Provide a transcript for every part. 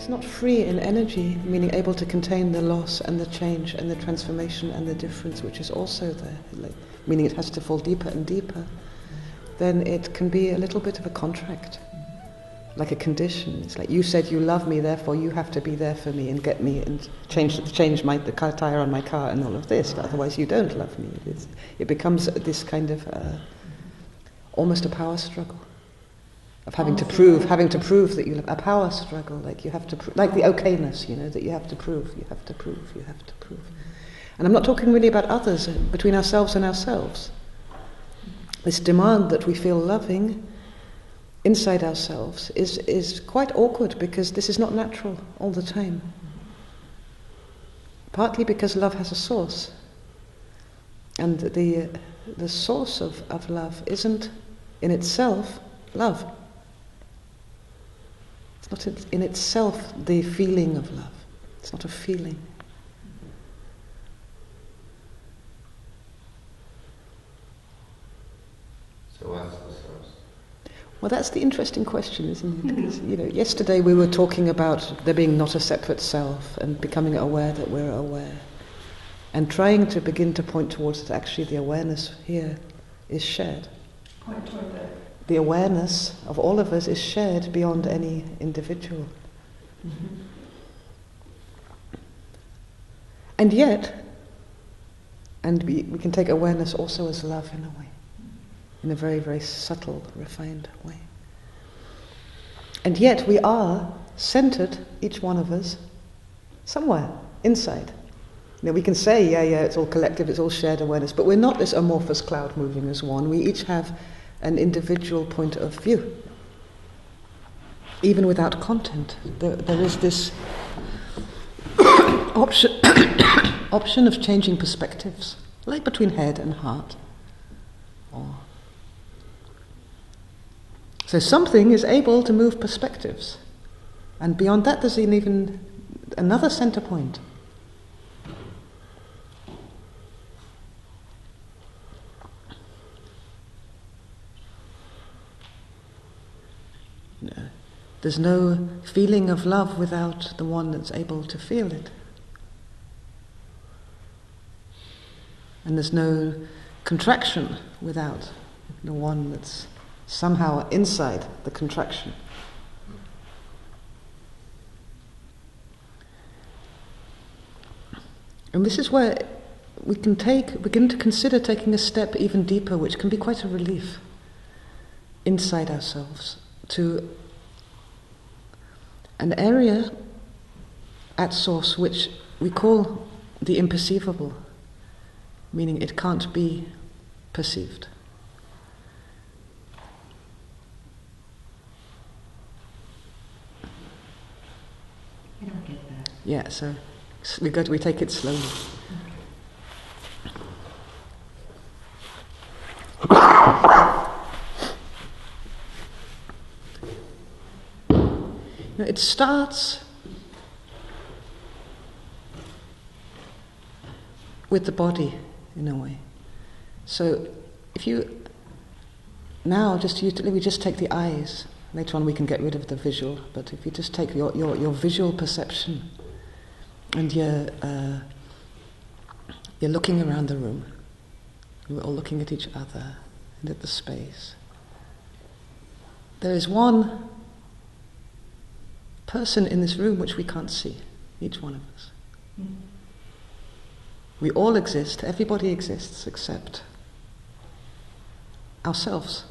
It's not free in energy, meaning able to contain the loss and the change and the transformation and the difference, which is also there, meaning it has to fall deeper and deeper. Then it can be a little bit of a contract, like a condition. It's like, you said you love me, therefore you have to be there for me and get me and change the car tire on my car and all of this. Otherwise, you don't love me. It becomes this kind of almost a power struggle of having to prove that you love. A power struggle, like you have to, like the okayness, that you have to prove. And I'm not talking really about others, between ourselves and ourselves. This demand that we feel loving inside ourselves is quite awkward, because this is not natural all the time. Partly because love has a source, and the source of love isn't in itself love. It's not in itself the feeling of love. It's not a feeling. So what's the source? Well, that's the interesting question, isn't it? Because, yesterday we were talking about there being not a separate self and becoming aware that we're aware, and trying to begin to point towards that actually the awareness here is shared. Point toward that. The awareness of all of us is shared beyond any individual. Mm-hmm. And yet, we can take awareness also as love in a way, in a very, very subtle, refined way. And yet we are centered, each one of us, somewhere inside. We can say, yeah, it's all collective, it's all shared awareness, but we're not this amorphous cloud moving as one. We each have an individual point of view. Even without content, there is this option of changing perspectives, like between head and heart. So something is able to move perspectives, and beyond that there's even another center point. There's no feeling of love without the one that's able to feel it. And there's no contraction without the one that's somehow inside the contraction. And this is where we can begin to consider taking a step even deeper, which can be quite a relief inside ourselves, to an area at source which we call the imperceivable, meaning it can't be perceived. I don't get that. Yeah, so we take it slowly. It starts with the body, in a way. So if you now we just take the eyes. Later on we can get rid of the visual, but if you just take your visual perception and you're looking around the room, we're all looking at each other and at the space. There is one person in this room which we can't see, each one of us. Mm. We all exist, everybody exists except ourselves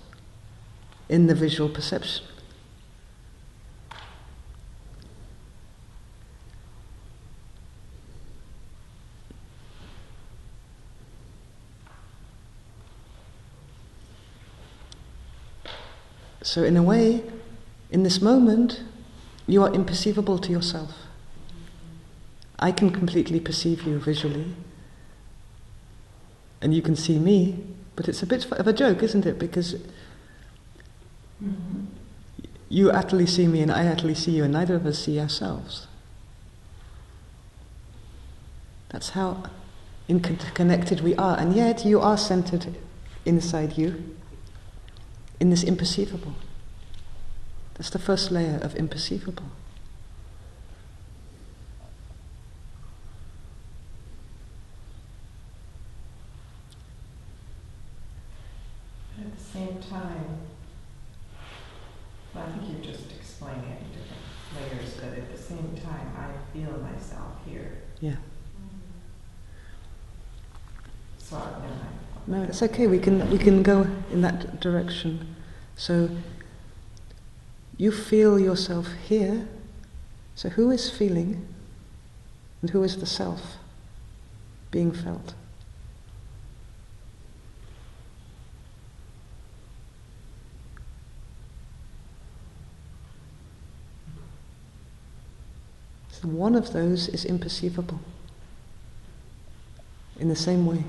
in the visual perception. So in a way, in this moment, you are imperceivable to yourself. I can completely perceive you visually, and you can see me, but it's a bit of a joke, isn't it? Because you utterly see me and I utterly see you, and neither of us see ourselves. That's how interconnected we are, and yet you are centered inside you in this imperceivable. That's the first layer of imperceivable. same time, I feel myself here. Yeah. So never mind. No, it's okay. We can go in that direction. So you feel yourself here. So who is feeling, and who is the self being felt? So one of those is imperceivable. In the same way.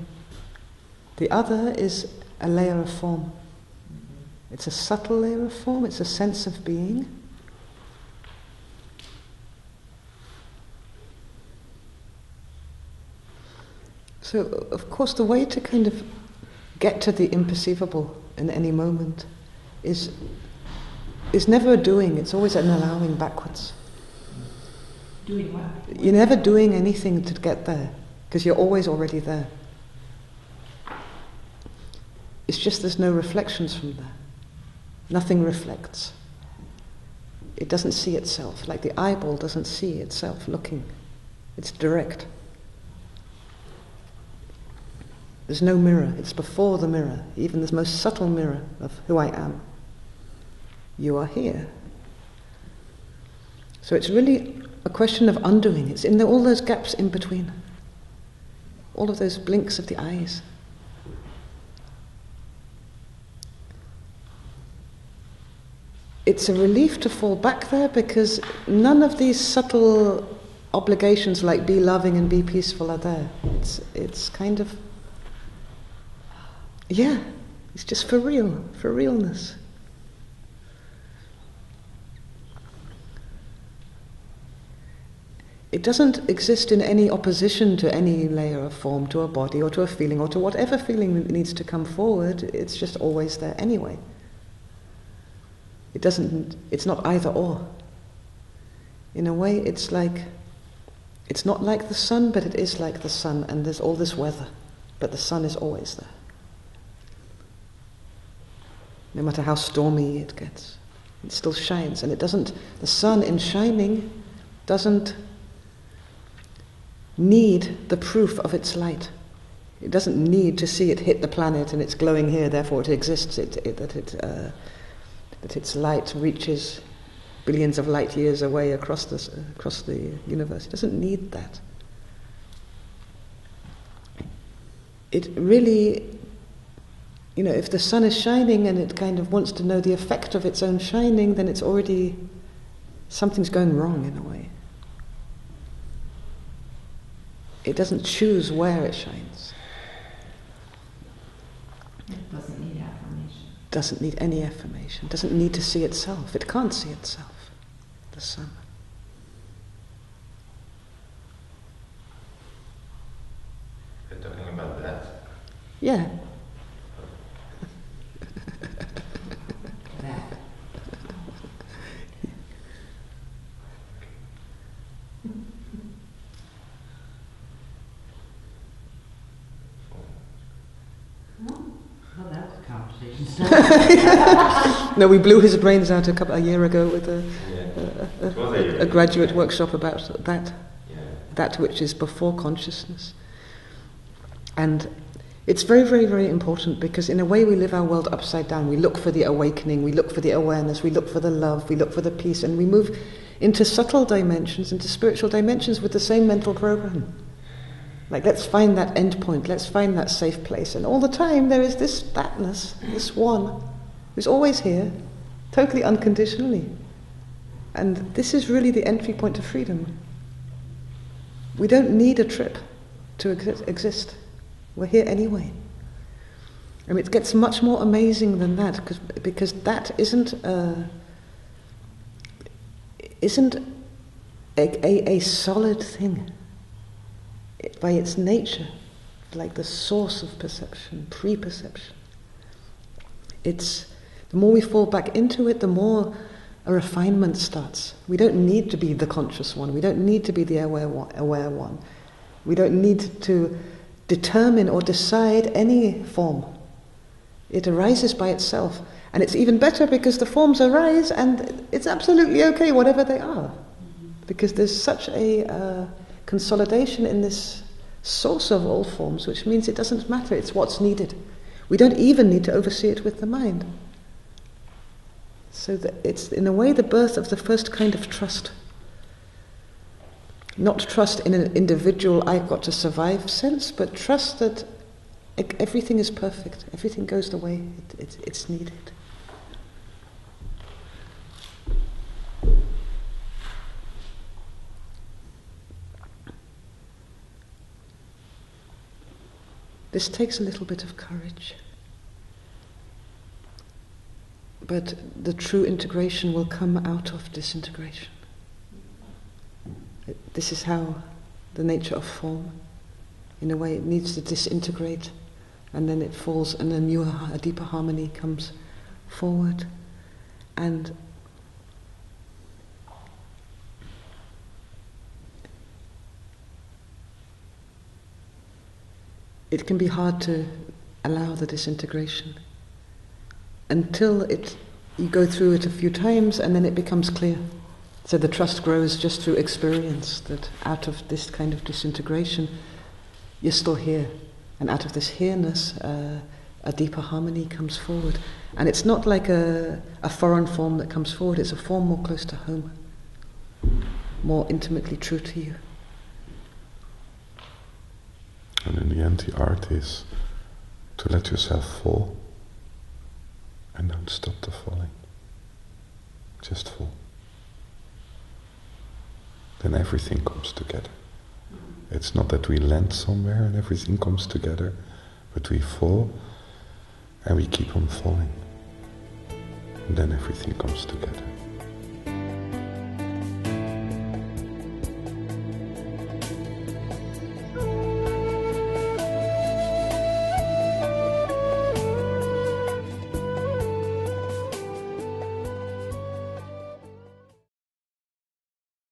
The other is a layer of form. It's a subtle layer of form, it's a sense of being. So, of course, the way to kind of get to the imperceivable in any moment is never a doing, it's always an allowing backwards. Doing what? You're never doing anything to get there, because you're always already there. It's just there's no reflections from there. Nothing reflects. It doesn't see itself, like the eyeball doesn't see itself looking. It's direct. There's no mirror, it's before the mirror, even the most subtle mirror of who I am. You are here. So it's really a question of undoing. It's in all those gaps in between. All of those blinks of the eyes. It's a relief to fall back there because none of these subtle obligations like be loving and be peaceful are there. It's kind of, yeah, it's just for real, for realness. It doesn't exist in any opposition to any layer of form, to a body or to a feeling or to whatever feeling that needs to come forward. It's just always there anyway. It's not either or. In a way, it's not like the sun, but it is like the sun, and there's all this weather, but the sun is always there. No matter how stormy it gets, it still shines, and the sun in shining doesn't need the proof of its light. It doesn't need to see it hit the planet and it's glowing here, therefore it exists, that its light reaches billions of light years away across the universe. It doesn't need that. It really, if the sun is shining and it kind of wants to know the effect of its own shining, then it's already, something's going wrong in a way. It doesn't choose where it shines. It doesn't need affirmation. Doesn't need any affirmation. Doesn't need to see itself. It can't see itself, the sun. You're talking about that? Yeah. That. Well, that was a conversation starter. No, we blew his brains out a year ago with It was a year a graduate workshop about that. Yeah. That which is before consciousness. And it's very, very, very important because in a way we live our world upside down. We look for the awakening, we look for the awareness, we look for the love, we look for the peace, and we move into subtle dimensions, into spiritual dimensions with the same mental program. Like, let's find that end point, let's find that safe place. And all the time there is this thatness, this one, who's always here, totally unconditionally. And this is really the entry point to freedom. We don't need a trip to exist. We're here anyway. I mean, it gets much more amazing than that, because that isn't a solid thing. By its nature, like the source of perception, pre-perception. It's the more we fall back into it, the more a refinement starts. We don't need to be the conscious one. We don't need to be the aware one. We don't need to determine or decide any form. It arises by itself. And it's even better because the forms arise and it's absolutely okay whatever they are. Because there's such a consolidation in this source of all forms, which means it doesn't matter, it's what's needed. We don't even need to oversee it with the mind. So that it's, in a way, the birth of the first kind of trust. Not trust in an individual, I've got to survive sense, but trust that everything is perfect, everything goes the way it's needed. This takes a little bit of courage. But the true integration will come out of disintegration. This is how the nature of form, in a way, it needs to disintegrate, and then it falls, and a deeper harmony comes forward. And it can be hard to allow the disintegration until you go through it a few times, and then it becomes clear. So the trust grows just through experience, that out of this kind of disintegration, you're still here. And out of this here-ness, a deeper harmony comes forward. And it's not like a foreign form that comes forward, it's a form more close to home, more intimately true to you. And in the end, the art is to let yourself fall and don't stop the falling. Just fall. Then everything comes together. It's not that we land somewhere and everything comes together, but we fall and we keep on falling. And then everything comes together.